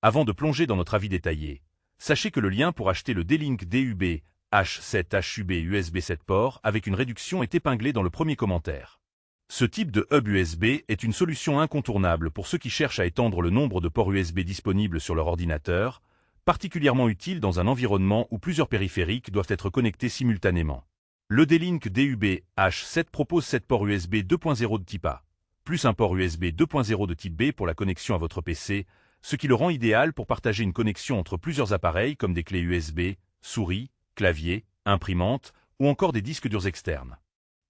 Avant de plonger dans notre avis détaillé, sachez que le lien pour acheter le D-Link DUB H7 HUB USB 7 ports avec une réduction est épinglé dans le premier commentaire. Ce type de hub USB est une solution incontournable pour ceux qui cherchent à étendre le nombre de ports USB disponibles sur leur ordinateur, particulièrement utile dans un environnement où plusieurs périphériques doivent être connectés simultanément. Le D-Link DUB H7 propose 7 ports USB 2.0 de type A, plus un port USB 2.0 de type B pour la connexion à votre PC, ce qui le rend idéal pour partager une connexion entre plusieurs appareils comme des clés USB, souris, clavier, imprimante ou encore des disques durs externes.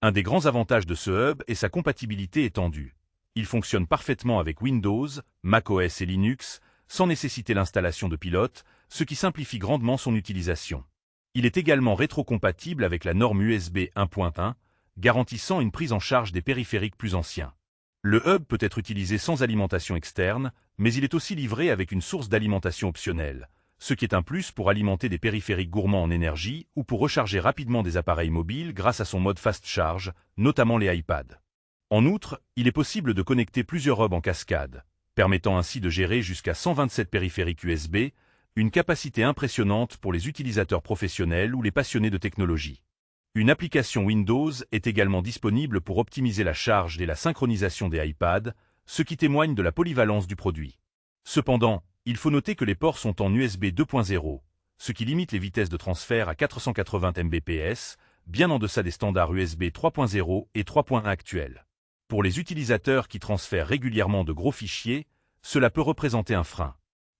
Un des grands avantages de ce hub est sa compatibilité étendue. Il fonctionne parfaitement avec Windows, macOS et Linux, sans nécessiter l'installation de pilote, ce qui simplifie grandement son utilisation. Il est également rétrocompatible avec la norme USB 1.1, garantissant une prise en charge des périphériques plus anciens. Le hub peut être utilisé sans alimentation externe, mais il est aussi livré avec une source d'alimentation optionnelle, ce qui est un plus pour alimenter des périphériques gourmands en énergie ou pour recharger rapidement des appareils mobiles grâce à son mode fast charge, notamment les iPads. En outre, il est possible de connecter plusieurs hubs en cascade, permettant ainsi de gérer jusqu'à 127 périphériques USB, une capacité impressionnante pour les utilisateurs professionnels ou les passionnés de technologie. Une application Windows est également disponible pour optimiser la charge et la synchronisation des iPads, ce qui témoigne de la polyvalence du produit. Cependant, il faut noter que les ports sont en USB 2.0, ce qui limite les vitesses de transfert à 480 Mbps, bien en deçà des standards USB 3.0 et 3.1 actuels. Pour les utilisateurs qui transfèrent régulièrement de gros fichiers, cela peut représenter un frein.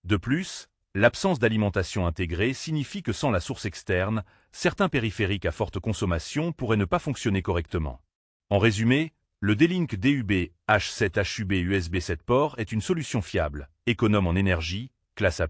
De plus, l'absence d'alimentation intégrée signifie que sans la source externe, certains périphériques à forte consommation pourraient ne pas fonctionner correctement. En résumé, le D-Link DUB H7 HUB USB 7 ports est une solution fiable, économe en énergie, classe A+,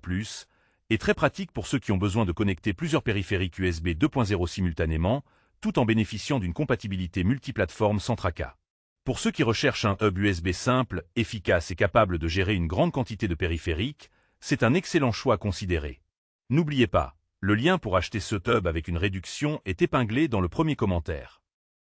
et très pratique pour ceux qui ont besoin de connecter plusieurs périphériques USB 2.0 simultanément, tout en bénéficiant d'une compatibilité multiplateforme sans tracas. Pour ceux qui recherchent un hub USB simple, efficace et capable de gérer une grande quantité de périphériques, c'est un excellent choix à considérer. N'oubliez pas, le lien pour acheter ce hub avec une réduction est épinglé dans le premier commentaire.